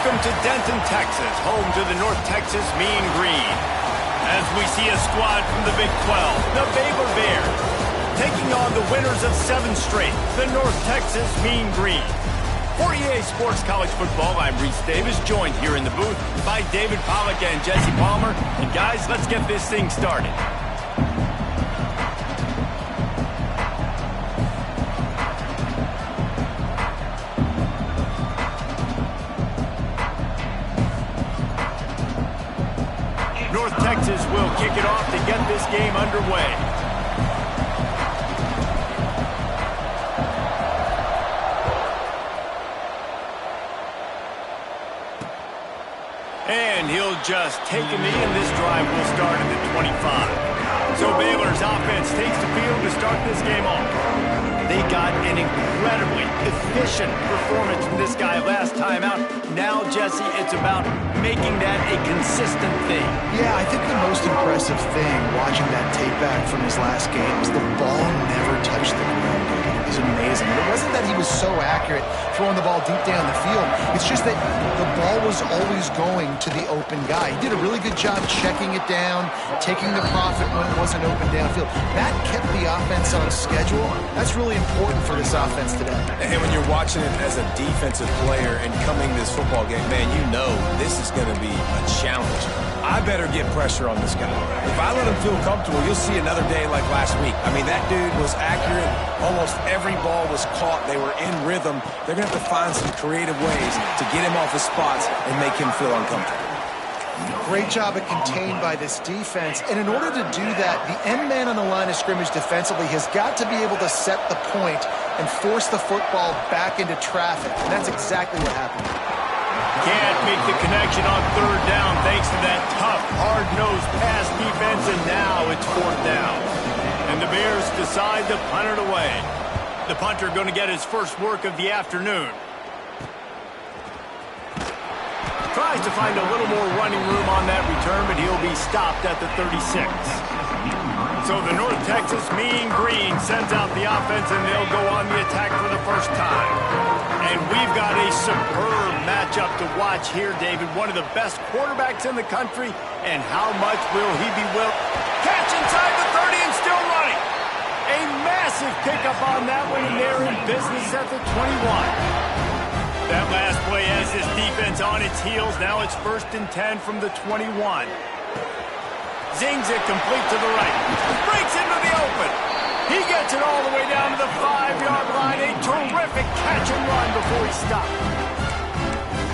Welcome to Denton, Texas, home to the North Texas Mean Green. As we see a squad from the Big 12, the Baylor Bears, taking on the winners of 7 straight, the North Texas Mean Green. For EA Sports College Football, I'm Reese Davis, joined here in the booth by David Pollack and Jesse Palmer. And guys, let's get this thing started. North Texas will kick it off to get this game underway. And he'll just take a knee, and this drive will start at the 25. So Baylor's offense takes the field to start this game off. They got an incredibly efficient performance from this guy last time out. Now, Jesse, it's about making that a consistent thing. Yeah, I think the most impressive thing watching that tape back from his last game is the ball never touched the ground. It was amazing. And it wasn't that he was so accurate throwing the ball deep down the field. It's just that the ball was always going to the open guy. He did a really good job checking it down, taking the profit when it wasn't open downfield. That kept the offense on schedule. That's really important for this offense today. And when you're watching it as a defensive player and coming to this football game, man, you know this is going to be a challenge. I better get pressure on this guy. If I let him feel comfortable, you'll see another day like last week. I mean, that dude was accurate. Almost every ball was caught. They were in rhythm. They're going to have to find some creative ways to get him off his spots and make him feel uncomfortable. Great job of contained by this defense. And in order to do that, the end man on the line of scrimmage defensively has got to be able to set the point and force the football back into traffic. And that's exactly what happened. Can't make the connection on 3rd down thanks to that tough, hard-nosed pass defense, and now it's 4th down. And the Bears decide to punt it away. The punter going to get his first work of the afternoon. Tries to find a little more running room on that return, but he'll be stopped at the 36. So the North Texas Mean Green sends out the offense, and they'll go on the attack for the first time. And we've got a superb matchup to watch here, David. One of the best quarterbacks in the country, and how much will he be willing? Catch inside the 30 and still running. A massive pickup on that one, and they're in business at the 21. That last play has his defense on its heels. Now it's 1st and 10 from the 21. Zings it complete to the right. Breaks into the open. He gets it all the way down to the 5-yard line. A terrific catch and run before he stopped.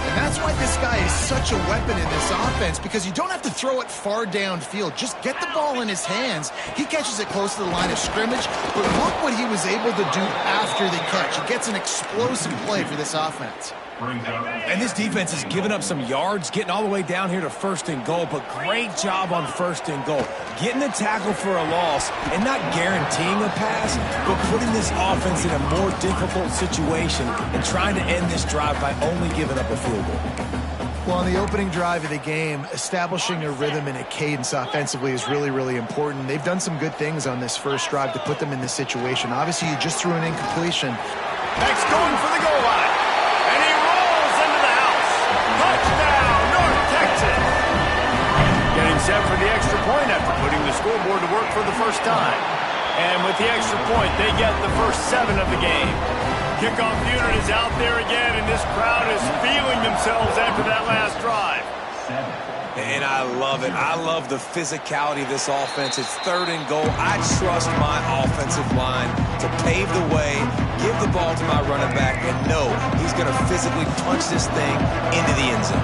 And that's why this guy is such a weapon in this offense, because you don't have to throw it far downfield. Just get the ball in his hands. He catches it close to the line of scrimmage, but look what he was able to do after the catch. He gets an explosive play for this offense. And this defense has given up some yards, getting all the way down here to 1st and goal, but great job on 1st and goal. Getting the tackle for a loss and not guaranteeing a pass, but putting this offense in a more difficult situation and trying to end this drive by only giving up a field goal. Well, on the opening drive of the game, establishing a rhythm and a cadence offensively is really, really important. They've done some good things on this first drive to put them in this situation. Obviously, you just threw an incompletion. Next going for the goal line. Touchdown, North Texas! Getting set for the extra point after putting the scoreboard to work for the first time. And with the extra point, they get the first 7 of the game. Kickoff unit is out there again, and this crowd is feeling themselves after that last drive. And I love it. I love the physicality of this offense. It's 3rd and goal. I trust my offensive line to pave the way, give the ball to my running back, and know he's going to physically punch this thing into the end zone.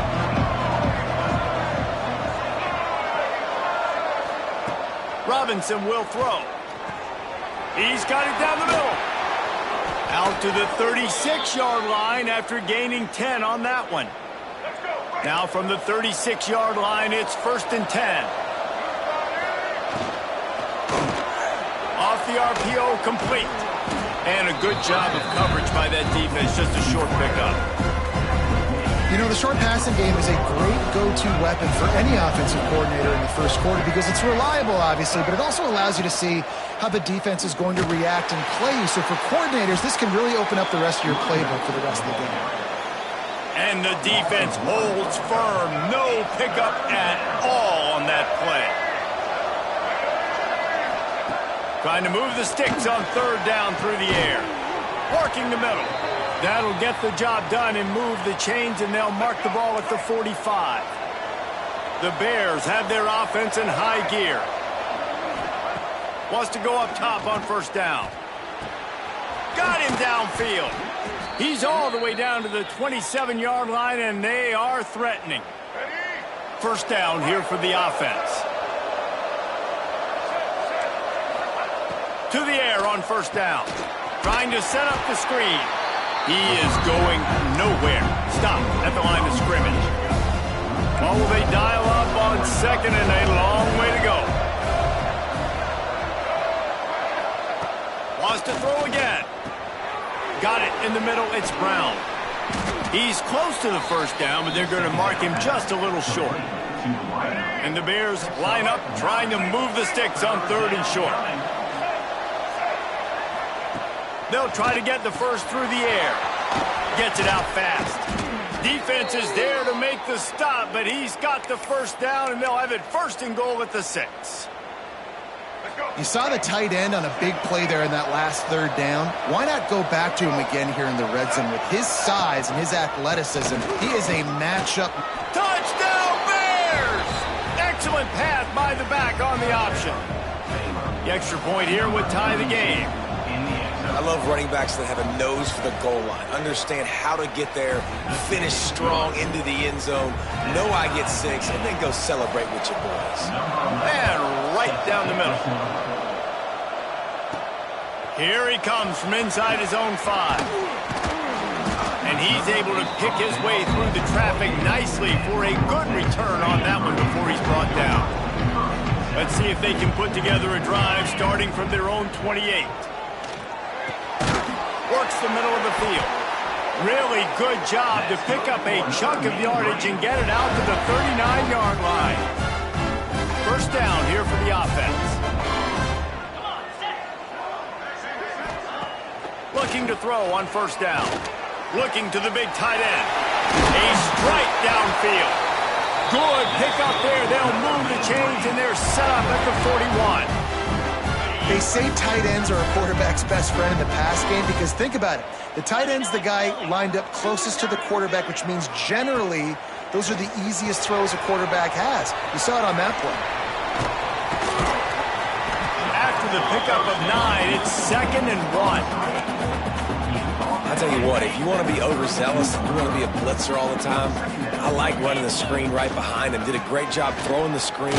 Robinson will throw. He's got it down the middle. Out to the 36-yard line after gaining 10 on that one. Now from the 36-yard line, it's 1st and 10. Off the RPO, complete. And a good job of coverage by that defense, just a short pickup. You know, the short passing game is a great go-to weapon for any offensive coordinator in the first quarter because it's reliable, obviously, but it also allows you to see how the defense is going to react and play you. So for coordinators, this can really open up the rest of your playbook for the rest of the game. And the defense holds firm. No pickup at all on that play. Trying to move the sticks on third down through the air. Working the middle. That'll get the job done and move the chains, and they'll mark the ball at the 45. The Bears have their offense in high gear. Wants to go up top on first down. Got him downfield. He's all the way down to the 27-yard line, and they are threatening. First down here for the offense. To the air on first down. Trying to set up the screen. He is going nowhere. Stop at the line of scrimmage. Oh, will they dial up on second, and a long way to go. Wants to throw again. Got it in the middle. It's Brown. He's close to the first down, but they're going to mark him just a little short. And the Bears line up trying to move the sticks on third and short. They'll try to get the first through the air. Gets it out fast. Defense is there to make the stop, but he's got the first down, and they'll have it first and goal at the 6. You saw the tight end on a big play there in that last third down. Why not go back to him again here in the red zone? With his size and his athleticism, he is a matchup. Touchdown, Bears! Excellent pass by the back on the option. The extra point here would tie the game. I love running backs that have a nose for the goal line. Understand how to get there, finish strong into the end zone, know I get 6, and then go celebrate with your boys. And right down the middle. Here he comes from inside his own 5. And he's able to pick his way through the traffic nicely for a good return on that one before he's brought down. Let's see if they can put together a drive starting from their own 28. Works the middle of the field. Really good job to pick up a chunk of yardage and get it out to the 39-yard line. First down here for the offense. Looking to throw on first down. Looking to the big tight end. A strike downfield. Good pick up there. They'll move the chains, and they're set up at the 41. They say tight ends are a quarterback's best friend in the pass game because think about it. The tight end's the guy lined up closest to the quarterback, which means generally those are the easiest throws a quarterback has. You saw it on that play. After the pickup of 9, it's 2nd and 1. I'll tell you what, if you want to be overzealous, you want to be a blitzer all the time, I like running the screen right behind him. Did a great job throwing the screen.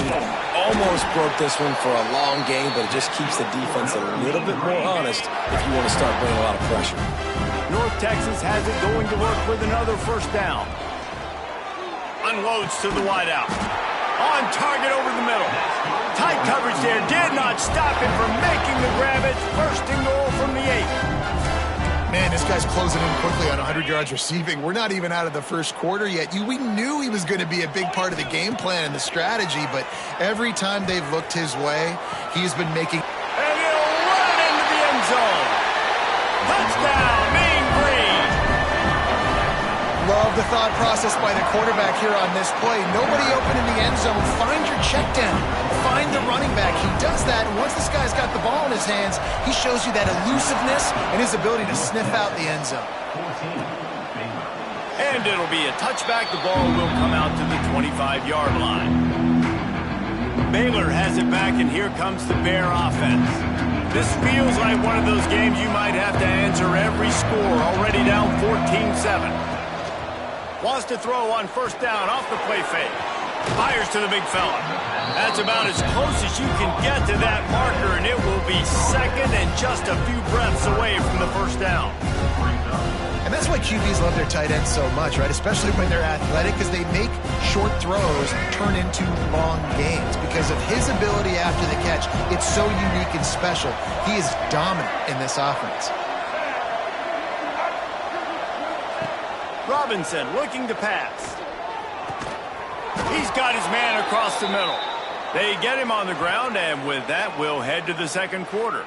Almost broke this one for a long game, but it just keeps the defense a little bit more honest if you want to start bringing a lot of pressure. North Texas has it going to work with another first down. Unloads to the wideout. On target over the middle. Tight coverage there. Did not stop him from making the grab. It's first and goal from the 8. Man, this guy's closing in quickly on 100 yards receiving. We're not even out of the first quarter yet. We knew he was going to be a big part of the game plan and the strategy, but every time they've looked his way, he's been making... And he'll run into the end zone. Touchdown, Mean Green. Love the thought process by the quarterback here on this play. Nobody open in the end zone. Find your check down. Find the running back. He does that, and once this guy's got the ball in his hands, he shows you that elusiveness and his ability to sniff out the end zone. And it'll be a touchback. The ball will come out to the 25-yard line. Baylor has it back, and here comes the Bear offense. This feels like one of those games you might have to answer every score. Already down 14-7. Wants to throw on first down off the play fake. Fires to the big fella. That's about as close as you can get to that marker, and it will be 2nd and just a few breaths away from the first down. And that's why QBs love their tight ends so much, right? Especially when they're athletic, because they make short throws turn into long gains. Because of his ability after the catch, it's so unique and special. He is dominant in this offense. Robinson looking to pass. He's got his man across the middle. They get him on the ground, and with that, we'll head to the second quarter.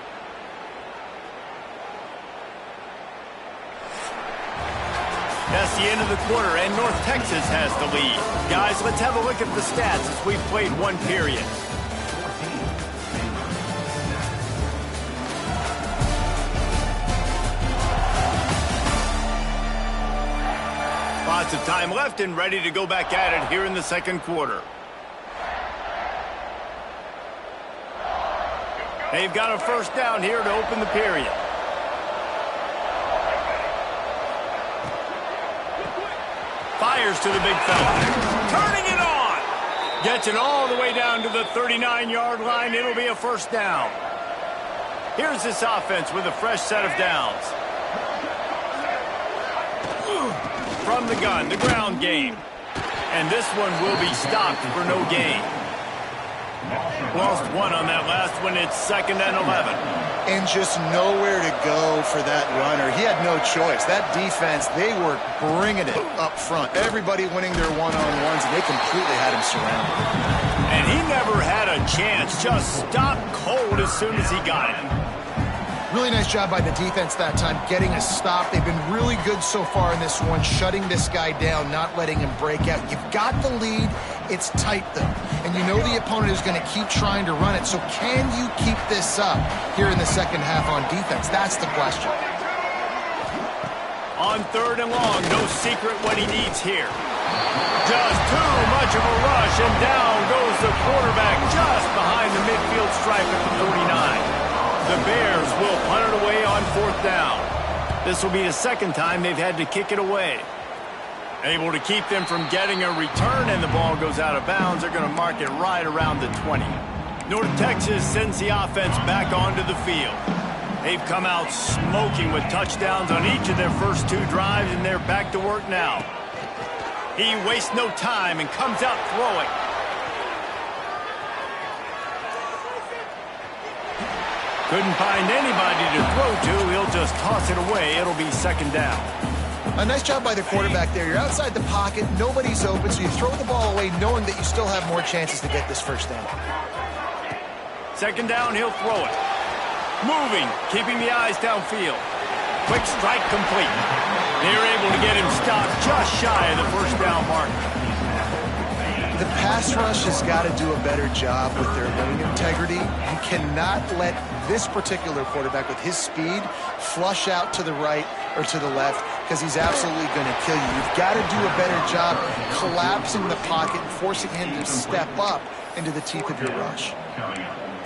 That's the end of the quarter, and North Texas has the lead. Guys, let's have a look at the stats as we've played one period. Lots of time left and ready to go back at it here in the second quarter. They've got a first down here to open the period. Fires to the big fella. Turning it on. Gets it all the way down to the 39-yard line. It'll be a first down. Here's this offense with a fresh set of downs. From the gun, the ground game. And this one will be stopped for no gain. Lost one on that last one. It's 2nd and 11. And just nowhere to go for that runner. He had no choice. That defense, they were bringing it up front. Everybody winning their one-on-ones, and they completely had him surrounded. And he never had a chance. Just stopped cold as soon as he got it. Really nice job by the defense that time, getting a stop. They've been really good so far in this one, shutting this guy down, not letting him break out. You've got the lead. It's tight, though. And you know the opponent is going to keep trying to run it. So can you keep this up here in the second half on defense? That's the question. On 3rd and long, no secret what he needs here. Just too much of a rush, and down goes the quarterback just behind the midfield stripe at the 49. The Bears will punt it away on 4th down. This will be the second time they've had to kick it away. Able to keep them from getting a return, and the ball goes out of bounds. They're going to mark it right around the 20. North Texas sends the offense back onto the field. They've come out smoking with touchdowns on each of their first 2 drives, and they're back to work now. He wastes no time and comes out throwing. Couldn't find anybody to throw to. He'll just toss it away. It'll be 2nd down. A nice job by the quarterback there. You're outside the pocket. Nobody's open, so you throw the ball away knowing that you still have more chances to get this first down. 2nd down, he'll throw it. Moving, keeping the eyes downfield. Quick strike complete. They're able to get him stopped just shy of the first down mark. The pass rush has got to do a better job with their lane integrity. You cannot let this particular quarterback with his speed flush out to the right or to the left because he's absolutely going to kill you. You've got to do a better job collapsing the pocket and forcing him to step up into the teeth of your rush.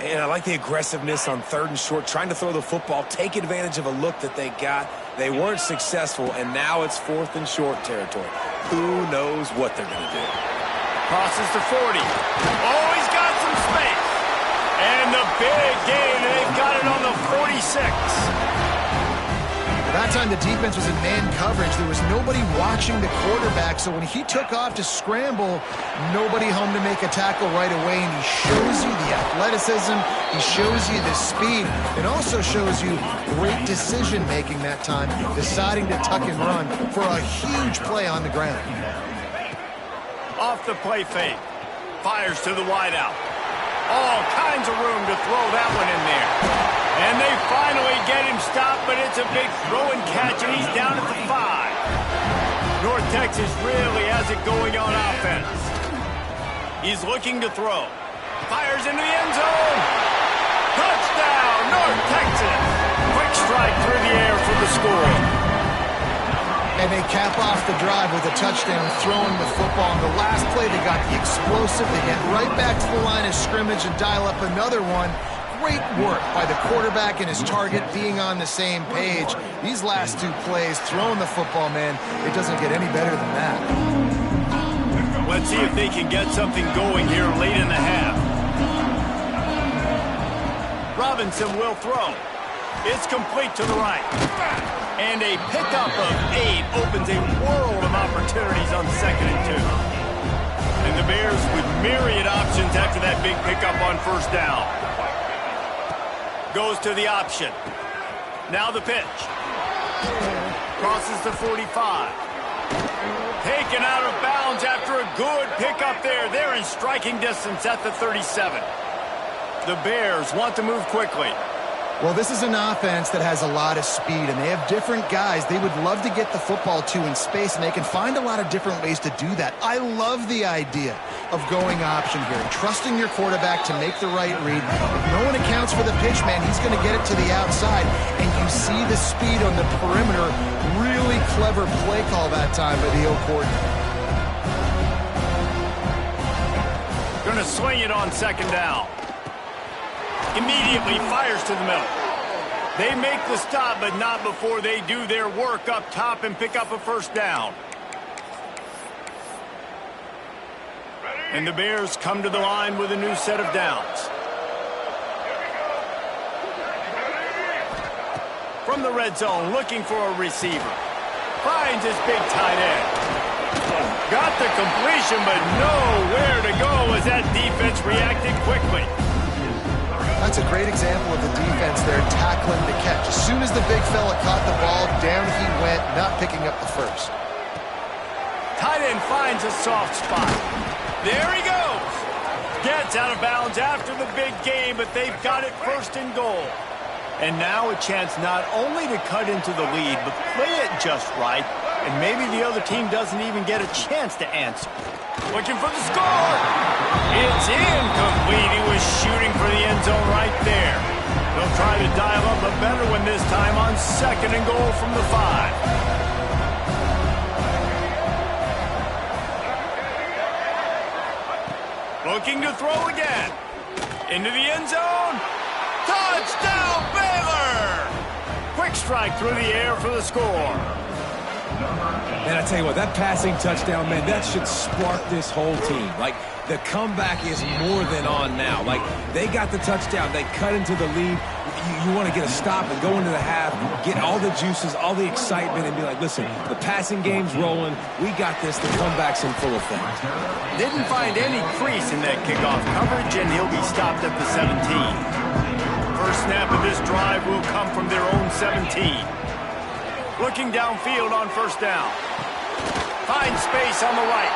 And I like the aggressiveness on 3rd and short, trying to throw the football, take advantage of a look that they got. They weren't successful, and now it's 4th and short territory. Who knows what they're going to do? Crosses to 40. Oh, he's got some space. And the big gain, and they've got it on the 46. That time the defense was in man coverage. There was nobody watching the quarterback, so when he took off to scramble, nobody home to make a tackle right away, and he shows you the athleticism, he shows you the speed, and also shows you great decision-making that time, deciding to tuck and run for a huge play on the ground. Off the play fake. Fires to the wideout. All kinds of room to throw that one in there. And they finally get him stopped, but it's a big throw and catch, and he's down at the 5. North Texas really has it going on offense. He's looking to throw. Fires into the end zone. Touchdown, North Texas. Quick strike through the air for the score. And they cap off the drive with a touchdown throwing the football. On the last play, they got the explosive. They get right back to the line of scrimmage and dial up another one. Great work by the quarterback and his target being on the same page. These last 2 plays, throwing the football, man, it doesn't get any better than that. Let's see if they can get something going here late in the half. Robinson will throw. It's complete to the right. And a pickup of 8 opens a world of opportunities on 2nd and 2. And the Bears with myriad options after that big pickup on 1st down. Goes to the option. Now the pitch. Crosses the 45. Taken out of bounds after a good pickup there. They're in striking distance at the 37. The Bears want to move quickly. Well, this is an offense that has a lot of speed, and they have different guys they would love to get the football to in space, and they can find a lot of different ways to do that. I love the idea of going option here and trusting your quarterback to make the right read. If no one accounts for the pitch, man, he's going to get it to the outside, and you see the speed on the perimeter. Really clever play call that time by the O coordinator. Going to swing it on second down. Immediately fires to the middle. They make the stop, but not before they do their work up top and pick up a first down. And the Bears come to the line with a new set of downs. From the red zone, looking for a receiver. Finds his big tight end. Got the completion, but nowhere to go as that defense reacted quickly. That's a great example of the defense there tackling the catch. As soon as the big fella caught the ball, down he went, not picking up the first. Tight end finds a soft spot. There he goes. Gets out of bounds after the big game, but they've got it first and goal. And now a chance not only to cut into the lead, but play it just right, and maybe the other team doesn't even get a chance to answer. Looking for the score. It's incomplete. He was shooting for the end zone right there. They'll try to dial up a better one this time on second and goal from the 5. Looking to throw again. Into the end zone. Touchdown, Baylor! Quick strike through the air for the score. And I tell you what, that passing touchdown, man, that should spark this whole team. Like, the comeback is more than on now. Like, they got the touchdown. They cut into the lead. You want to get a stop and go into the half, get all the juices, all the excitement, and be like, listen, the passing game's rolling. We got this. The comeback's in full effect. Didn't find any crease in that kickoff coverage, and he'll be stopped at the 17. First snap of this drive will come from their own 17. Looking downfield on first down. Finds space on the right.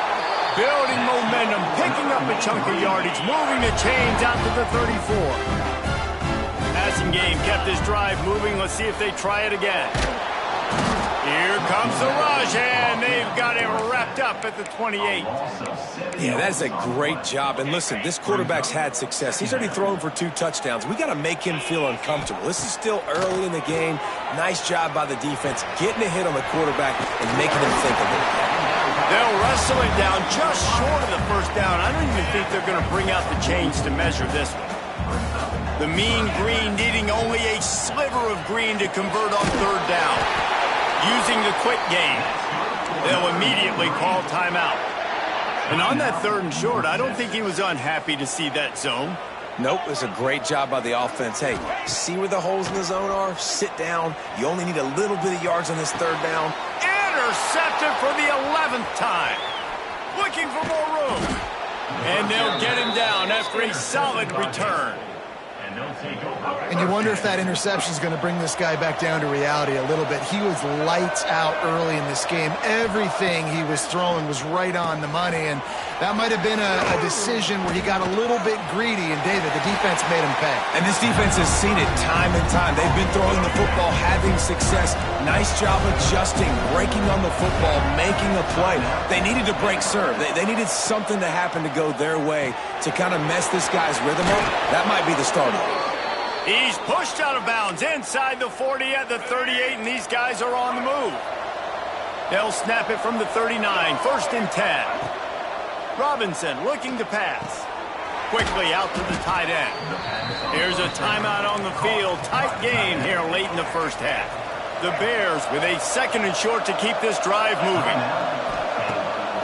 Building momentum, picking up a chunk of yardage, moving the chains out to the 34. Passing game kept this drive moving. Let's see if they try it again. Here comes the rush, and they've got it wrapped up at the 28. Yeah, that's a great job. And listen, this quarterback's had success. He's already thrown for 2 touchdowns. We got to make him feel uncomfortable. This is still early in the game. Nice job by the defense, getting a hit on the quarterback and making him think a little bit. They'll wrestle it down just short of the first down. I don't even think they're going to bring out the chains to measure this one. The mean green needing only a sliver of green to convert on third down. Using the quick game, they'll immediately call timeout. And on that third and short, I don't think he was unhappy to see that zone. Nope, it's a great job by the offense. Hey, see where the holes in the zone are? Sit down. You only need a little bit of yards on this third down. Intercepted for the 11th time. Looking for more room. And they'll get him down after a solid return. And you wonder if that interception is going to bring this guy back down to reality a little bit. He was lights out early in this game. Everything he was throwing was right on the money, and that might have been a decision where he got a little bit greedy, and David, the defense made him pay. And this defense has seen it time and time. They've been throwing the football, having success. Nice job adjusting, breaking on the football, making a play. They needed to break serve. They needed something to happen to go their way to kind of mess this guy's rhythm up. That might be the starter. He's pushed out of bounds inside the 40 at the 38, and these guys are on the move. They'll snap it from the 39, first and 10. Robinson looking to pass. Quickly out to the tight end. Here's a timeout on the field. Tight game here late in the first half. The Bears with a second and short to keep this drive moving.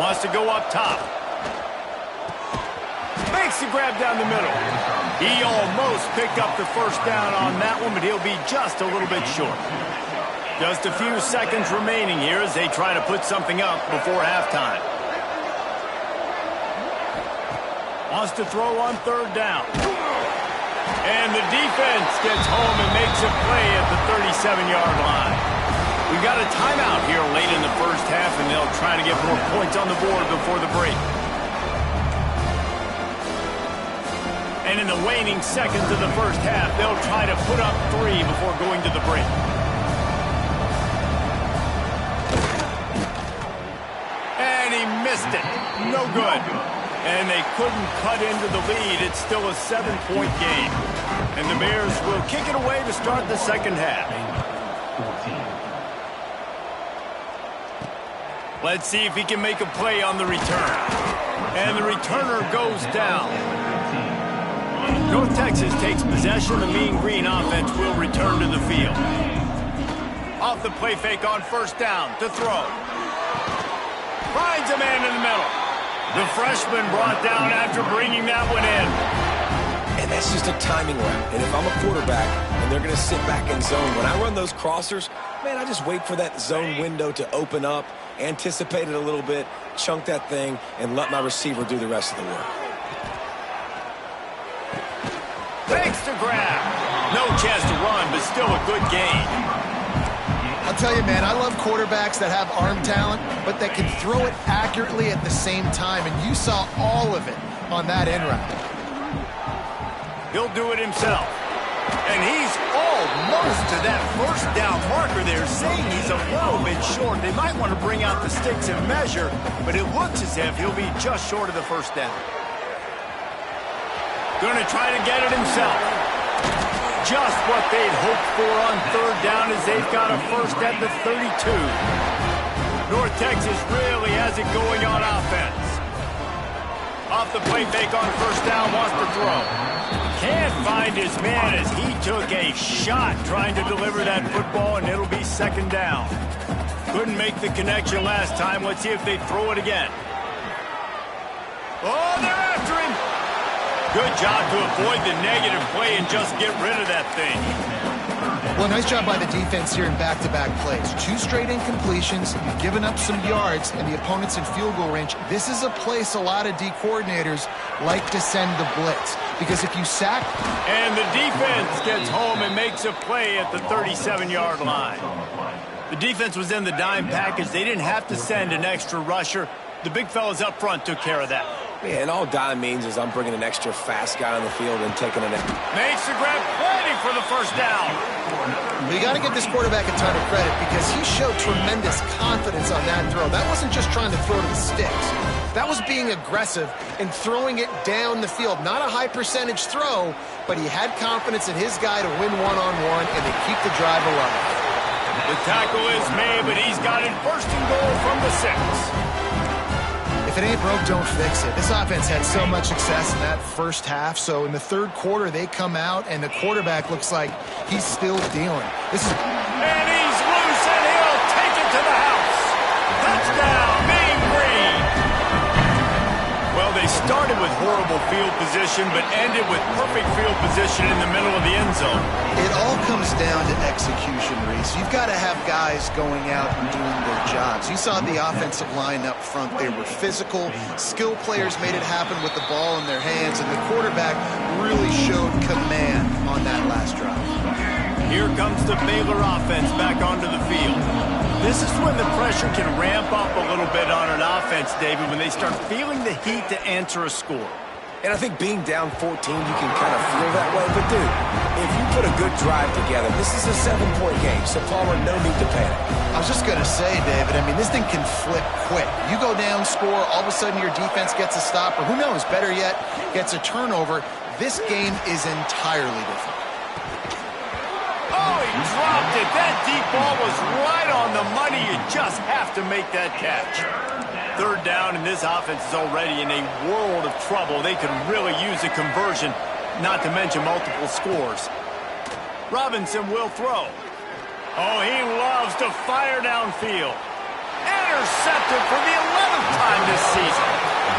Wants to go up top. Makes the grab down the middle. He almost picked up the first down on that one, but he'll be just a little bit short. Just a few seconds remaining here as they try to put something up before halftime. Wants to throw on third down. And the defense gets home and makes a play at the 37-yard line. We've got a timeout here late in the first half, and they'll try to get more points on the board before the break. And in the waning seconds of the first half, they'll try to put up 3 before going to the break. And he missed it. No good. And they couldn't cut into the lead. It's still a 7-point game. And the Bears will kick it away to start the second half. Let's see if he can make a play on the return. And the returner goes down. North Texas takes possession. The Mean Green offense will return to the field. Off the play fake on first down to throw. Finds a man in the middle. The freshman brought down after bringing that one in. And that's just a timing route. And if I'm a quarterback and they're going to sit back in zone, when I run those crossers, man, I just wait for that zone window to open up, anticipate it a little bit, chunk that thing, and let my receiver do the rest of the work. Thanks to grab. No chance to run, but still a good gain. I'll tell you, man, I love quarterbacks that have arm talent, but that can throw it accurately at the same time, and you saw all of it on that in route. He'll do it himself. And he's almost to that first down marker there, saying he's a little bit short. They might want to bring out the sticks and measure, but it looks as if he'll be just short of the first down. Going to try to get it himself. Just what they'd hoped for on third down as they've got a first at the 32. North Texas really has it going on offense. Off the play fake on first down, wants to throw. Can't find his man as he took a shot trying to deliver that football, and it'll be second down. Couldn't make the connection last time. Let's see if they throw it again. Oh, they're after him. Good job to avoid the negative play and just get rid of that thing. Well, nice job by the defense here in back-to-back plays. 2 straight incompletions, you've given up some yards, and the opponent's in field goal range. This is a place a lot of D coordinators like to send the blitz, because if you sack... And the defense gets home and makes a play at the 37-yard line. The defense was in the dime package. They didn't have to send an extra rusher. The big fellas up front took care of that. Yeah, and all dime means is I'm bringing an extra fast guy on the field and taking an... Makes the grab, waiting for the first down. You got to give this quarterback a ton of credit because he showed tremendous confidence on that throw. That wasn't just trying to throw to the sticks. That was being aggressive and throwing it down the field. Not a high percentage throw, but he had confidence in his guy to win one-on-one and to keep the drive alive. The tackle is made, but he's got it first and goal from the 6. If it ain't broke, don't fix it. This offense had so much success in that first half, so in the third quarter, they come out, and the quarterback looks like he's still dealing. And he's loose, and he'll take it to the house. Touchdown, Mean Green. Well, they started with horrible field position, but ended with perfect field position in the middle of the end zone. It all comes down to execution, Reese. You've got to have guys going out and doing their jobs. You saw the offensive line up front. They were physical. Skill players made it happen with the ball in their hands, and the quarterback really showed command on that last drive. Here comes the Baylor offense back onto the field. This is when the pressure can ramp up a little bit on an offense, David, when they start feeling the heat to answer a score. And I think being down 14, you can kind of feel that way. But, dude, if you put a good drive together, this is a 7-point game, so Palmer, no need to panic. I was just going to say, David, I mean, this thing can flip quick. You go down, score, all of a sudden your defense gets a stop, or who knows, better yet, gets a turnover. This game is entirely different. Oh, he dropped it. That deep ball was right on the money. You just have to make that catch. Third down, and this offense is already in a world of trouble. They could really use a conversion, not to mention multiple scores. Robinson will throw. Oh, he loves to fire downfield. Intercepted for the 11th time this season.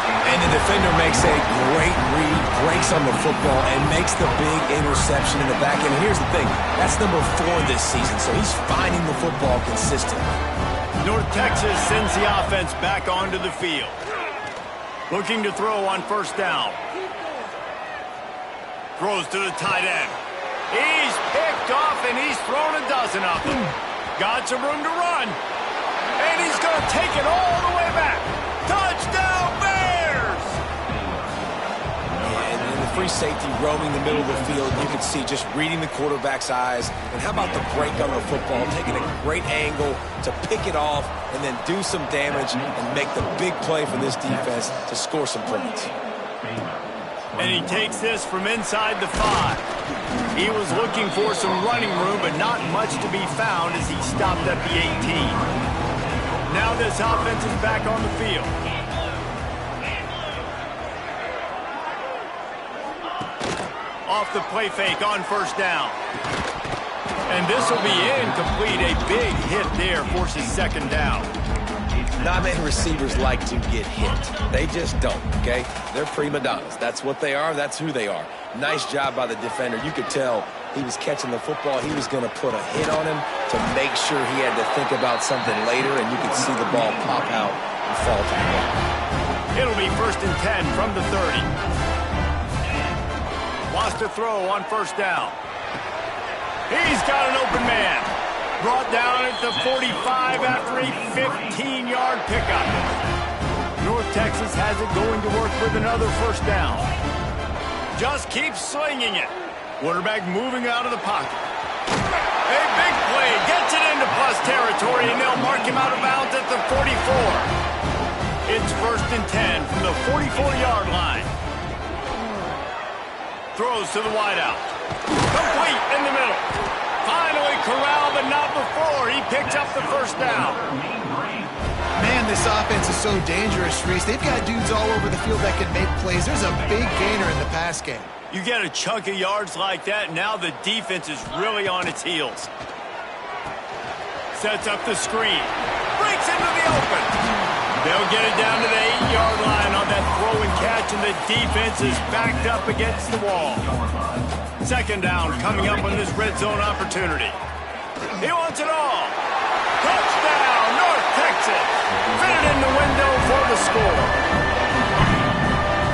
And the defender makes a great read, breaks on the football, and makes the big interception in the back end. And here's the thing, that's number 4 this season, so he's finding the football consistently. North Texas sends the offense back onto the field. Looking to throw on first down. Throws to the tight end. He's picked off, and he's thrown a dozen of them. Got some room to run. And he's going to take it all the way back. Touchdown, Bears! And the free safety roaming the middle of the field. You can see just reading the quarterback's eyes. And how about the break on the football, taking a great angle to pick it off and then do some damage and make the big play for this defense to score some points. And he takes this from inside the 5. He was looking for some running room, but not much to be found as he stopped at the 18. Now this offense is back on the field. Off the play fake on first down. And this will be incomplete. A big hit there forces second down. Not many receivers like to get hit. They just don't, okay? They're prima donnas. That's what they are. That's who they are. Nice job by the defender. You could tell he was catching the football. He was going to put a hit on him to make sure he had to think about something later, and you could see the ball pop out and fall to the ground. It'll be 1st and 10 from the 30. Wants to throw on first down. He's got an open man. Brought down at the 45 after a 15-yard pickup. North Texas has it going to work with another first down. Just keeps slinging it. Quarterback moving out of the pocket. A big play. Gets it into plus territory, and they'll mark him out of bounds at the 44. It's 1st and 10 from the 44-yard line. Throws to the wideout. Complete in the middle. Finally corralled, but not before. He picks up the first down. Man, this offense is so dangerous, Reese. They've got dudes all over the field that can make plays. There's a big gainer in the pass game. You get a chunk of yards like that, now the defense is really on its heels. Sets up the screen. Breaks into the open. They'll get it down to the 8-yard line on that throw and catch, and the defense is backed up against the wall. Second down coming up on this red zone opportunity. He wants it all. Touchdown, North Texas. Fitted in the window for the score.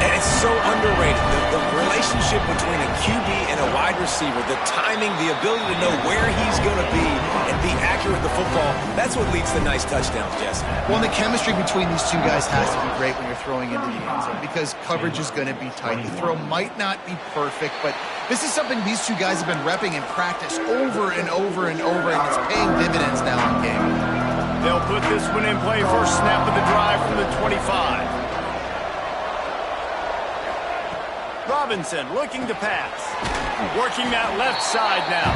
And it's so underrated. The relationship between a QB and a wide receiver, the timing, the ability to know where he's going to be and be accurate with the football, that's what leads to nice touchdowns, Jesse. Well, the chemistry between these two guys has to be great when you're throwing into the end zone because coverage is going to be tight. The throw might not be perfect, but this is something these two guys have been repping in practice over and over and over, and it's paying dividends now in game. They'll put this one in play first snap of the drive from the 25. Robinson looking to pass. Working that left side now.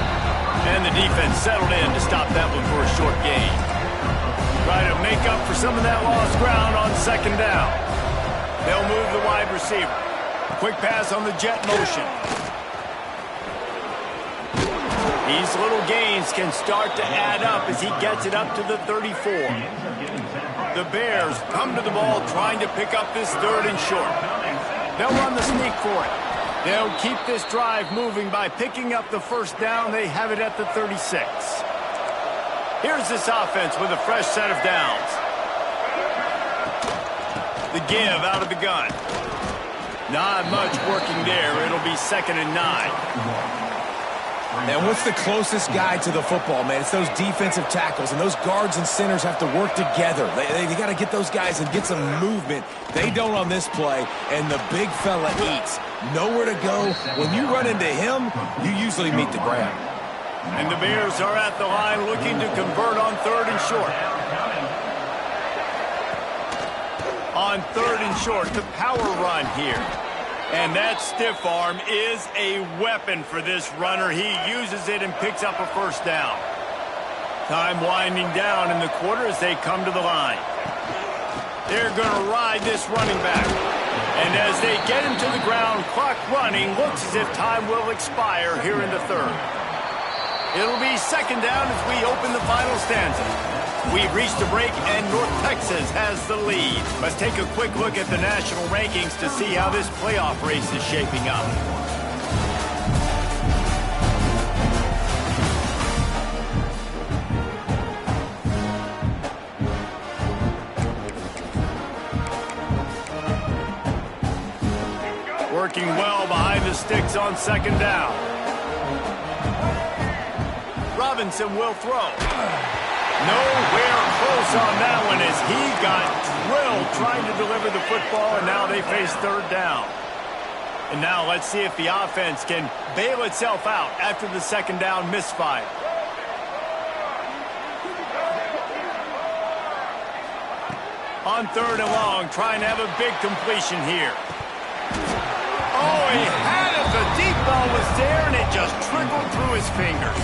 And the defense settled in to stop that one for a short gain. Try to make up for some of that lost ground on second down. They'll move the wide receiver. Quick pass on the jet motion. These little gains can start to add up as he gets it up to the 34. The Bears come to the ball trying to pick up this 3rd and short. They'll run the sneak for it. They'll keep this drive moving by picking up the first down. They have it at the 36. Here's this offense with a fresh set of downs. The give out of the gun. Not much working there. It'll be 2nd and 9. And what's the closest guy to the football, man? It's those defensive tackles, and those guards and centers have to work together. They got to get those guys and get some movement. They don't on this play, and the big fella eats. Nowhere to go. When you run into him, you usually meet the ground. And the Bears are at the line looking to convert on 3rd and short. On 3rd and short, the power run here. And that stiff arm is a weapon for this runner. He uses it and picks up a first down. Time winding down in the quarter as they come to the line. They're going to ride this running back. And as they get him to the ground, clock running, looks as if time will expire here in the 3rd. It'll be 2nd down as we open the final stanza. We've reached a break, and North Texas has the lead. Let's take a quick look at the national rankings to see how this playoff race is shaping up. Working well behind the sticks on 2nd down. Robinson will throw. Nowhere close on that one as he got drilled trying to deliver the football, and now they face 3rd down. And now let's see if the offense can bail itself out after the second down misfire. On third and long, trying to have a big completion here. Oh, he had it. The deep ball was there, and it just trickled through his fingers.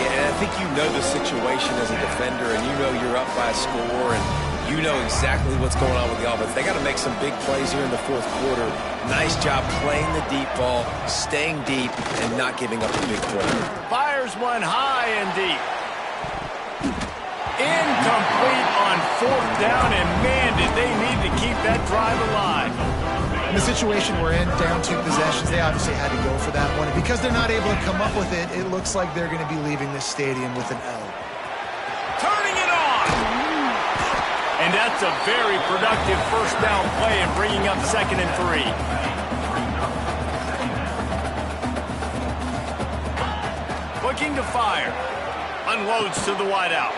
Yeah, and I think you know the situation as a defender, and you know you're up by a score, and you know exactly what's going on with the offense. They got to make some big plays here in the fourth quarter. Nice job playing the deep ball, staying deep, and not giving up a big play. Fires one high and deep. Incomplete on fourth down, and man, did they need to keep that drive alive. In the situation we're in, down 2 possessions, they obviously had to go for that one. And because they're not able to come up with it, it looks like they're going to be leaving this stadium with an L. Turning it on! And that's a very productive first down play and bringing up 2nd and 3. Looking to fire. Unloads to the wideout.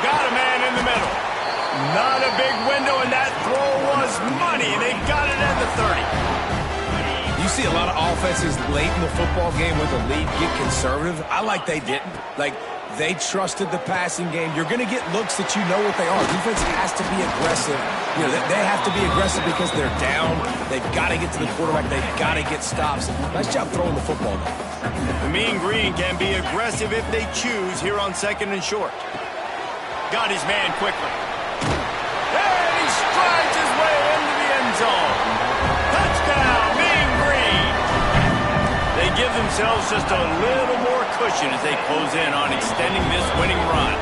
Got a man in the middle. Not a big window, and that throw was money. They got it at the 30. You see a lot of offenses late in the football game with a lead get conservative. I like they didn't. Like, they trusted the passing game. You're going to get looks that you know what they are. Defense has to be aggressive. You know, they have to be aggressive because they're down. They've got to get to the quarterback. They've got to get stops. Nice job throwing the football. The Mean Green can be aggressive if they choose here on 2nd and short. Got his man quickly. And he strides his way into the end zone. Touchdown, Mean Green. They give themselves just a little more cushion as they close in on extending this winning run.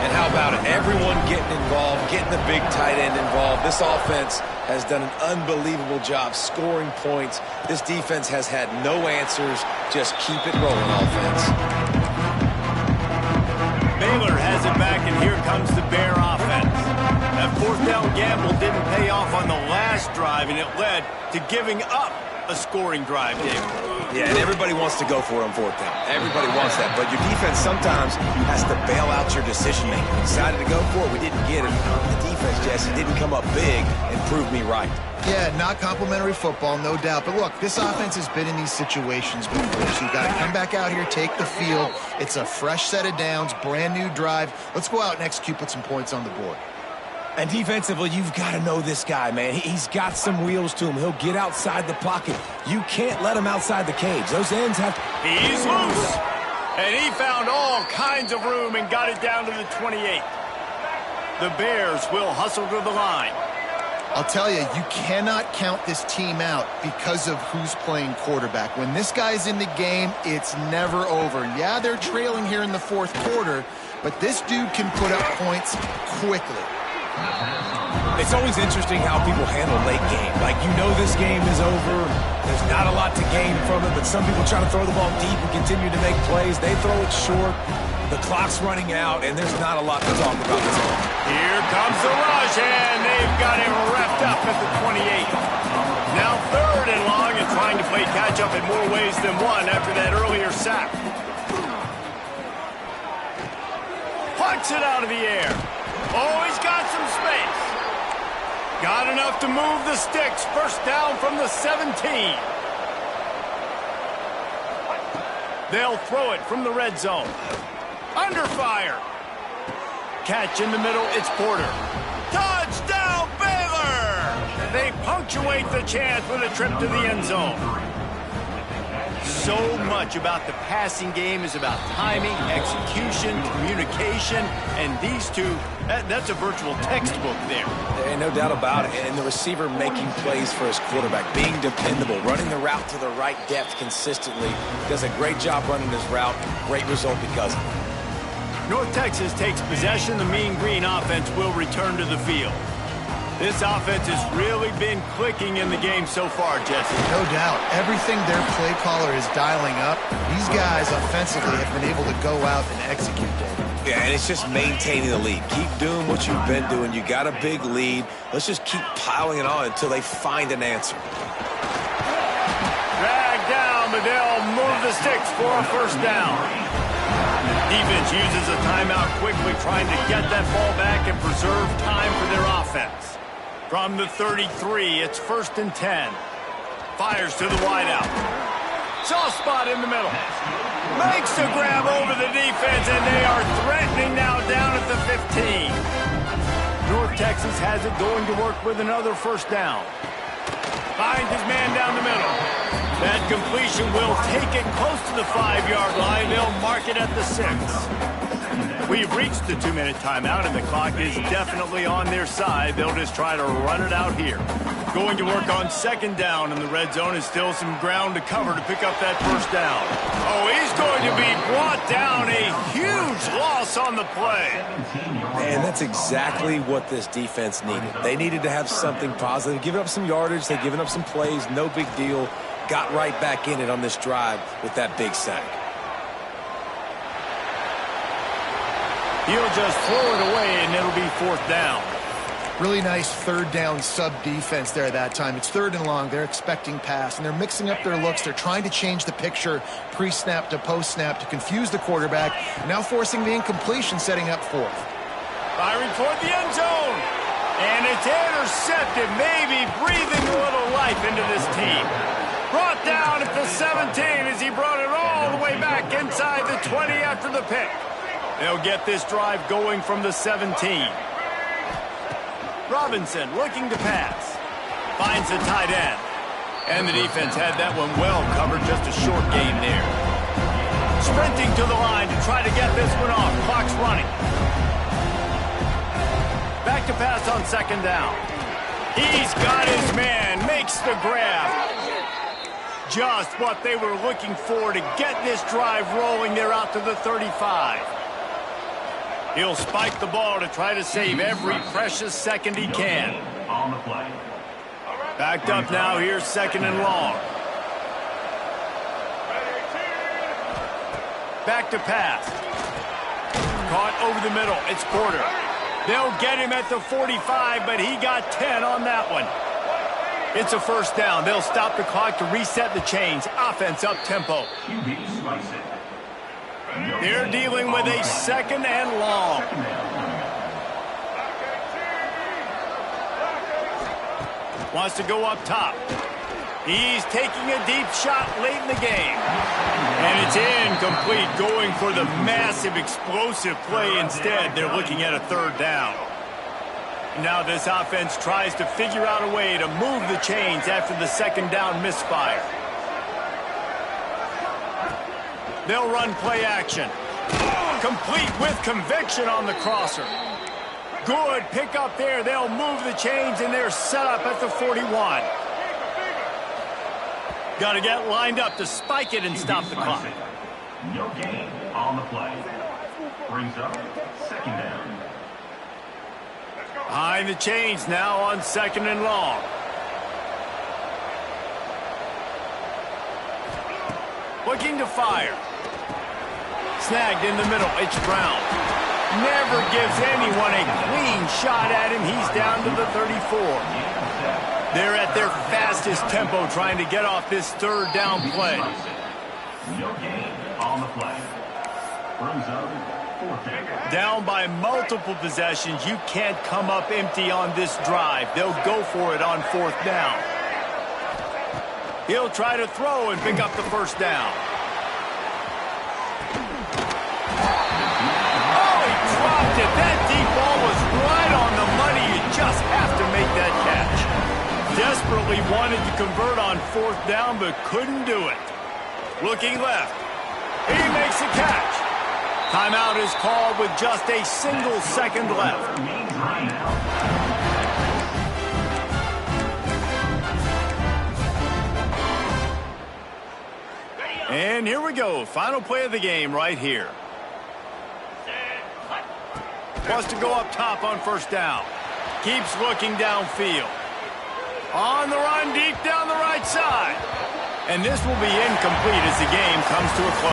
And how about it? Everyone getting involved, getting the big tight end involved. This offense has done an unbelievable job scoring points. This defense has had no answers. Just keep it rolling, offense. Baylor has it back, and here comes the Bear offense. That fourth down gamble didn't pay off on the last drive, and it led to giving up a scoring drive, David. Yeah, and everybody wants to go for it on fourth down. Everybody wants that, but your defense sometimes has to bail out your decision-making. We decided to go for it. We didn't get it. The defense, Jesse, didn't come up big and prove me right. Yeah, not complimentary football, no doubt. But look, this offense has been in these situations before, so you've got to come back out here, take the field. It's a fresh set of downs, brand new drive. Let's go out and execute, put some points on the board. And defensively, you've got to know this guy, man. He's got some wheels to him. He'll get outside the pocket. You can't let him outside the cage. Those ends have... He's loose. And he found all kinds of room and got it down to the 28. The Bears will hustle to the line. I'll tell you, you cannot count this team out because of who's playing quarterback. When this guy's in the game, it's never over. Yeah, they're trailing here in the fourth quarter, but this dude can put up points quickly. It's always interesting how people handle late game. Like, you know this game is over. There's not a lot to gain from it, but some people try to throw the ball deep and continue to make plays. They throw it short. The clock's running out, and there's not a lot to talk about this one. Here comes the rush, and they've got him wrapped up at the 28. Now 3rd and long, and trying to play catch-up in more ways than one after that earlier sack. Plucks it out of the air. Oh, he's got some space. Got enough to move the sticks. First down from the 17. They'll throw it from the red zone. Under fire. Catch in the middle, it's Porter. Touchdown, Baylor! They punctuate the chance with a trip to the end zone. So much about the passing game is about timing, execution, communication, and these two, that's a virtual textbook there. Ain't no doubt about it. And the receiver making plays for his quarterback, being dependable, running the route to the right depth consistently. Does a great job running his route. Great result because of it. North Texas takes possession. The Mean Green offense will return to the field. This offense has really been clicking in the game so far, Jesse. No doubt. Everything their play caller is dialing up, these guys offensively have been able to go out and execute, David. Yeah, and it's just maintaining the lead. Keep doing what you've been doing. You got a big lead. Let's just keep piling it on until they find an answer. Drag down, but they'll move the sticks for a first down. Defense uses a timeout quickly, trying to get that ball back and preserve time for their offense. From the 33, it's 1st and 10. Fires to the wideout. Soft spot in the middle. Makes a grab over the defense, and they are threatening now down at the 15. North Texas has it going to work with another first down. Finds his man down the middle. That completion will take it close to the 5-yard line. They'll mark it at the 6. We've reached the 2-minute timeout, and the clock is definitely on their side. They'll just try to run it out here. Going to work on second down, and the red zone is still some ground to cover to pick up that first down. Oh, he's going to be brought down. A huge loss on the play. Man, that's exactly what this defense needed. They needed to have something positive. Giving up some yardage, they've given up some plays, no big deal. Got right back in it on this drive with that big sack. He'll just throw it away, and it'll be fourth down. Really nice third down sub-defense there that time. It's third and long. They're expecting pass, and they're mixing up their looks. They're trying to change the picture pre-snap to post-snap to confuse the quarterback, and now forcing the incompletion, setting up fourth. Firing toward the end zone. And it's intercepted, maybe breathing a little life into this team. Brought down at the 17 as he brought it all the way back inside the 20 after the pick. They'll get this drive going from the 17. Robinson looking to pass. Finds the tight end. And the defense had that one well covered, just a short gain there. Sprinting to the line to try to get this one off. Clock's running. Back to pass on second down. He's got his man. Makes the grab. Just what they were looking for to get this drive rolling. They're out to the 35. He'll spike the ball to try to save every precious second he can. Backed up now. Here's second and long. Back to pass. Caught over the middle. It's Porter. They'll get him at the 45, but he got 10 on that one. It's a first down. They'll stop the clock to reset the chains. Offense up tempo. They're dealing with a second and long. Wants to go up top. He's taking a deep shot late in the game. And it's incomplete, going for the massive explosive play instead. They're looking at a third down. Now this offense tries to figure out a way to move the chains after the second down misfire. They'll run play action. Complete with conviction on the crosser. Good pick up there. They'll move the chains, and they're set up at the 41. Got to get lined up to spike it and stop the clock. No gain on the play. Brings up second down. Behind the chains now on second and long. Looking to fire. Snagged in the middle. It's Brown. Never gives anyone a clean shot at him. He's down to the 34. They're at their fastest tempo trying to get off this third down play. No gain on the play. Brings up fourth down. Down by multiple possessions. You can't come up empty on this drive. They'll go for it on fourth down. He'll try to throw and pick up the first down. That deep ball was right on the money. You just have to make that catch. Desperately wanted to convert on fourth down, but couldn't do it. Looking left. He makes a catch. Timeout is called with just a single second left. And here we go. Final play of the game right here. Wants to go up top on first down. Keeps looking downfield. On the run, deep down the right side. And this will be incomplete as the game comes to a close.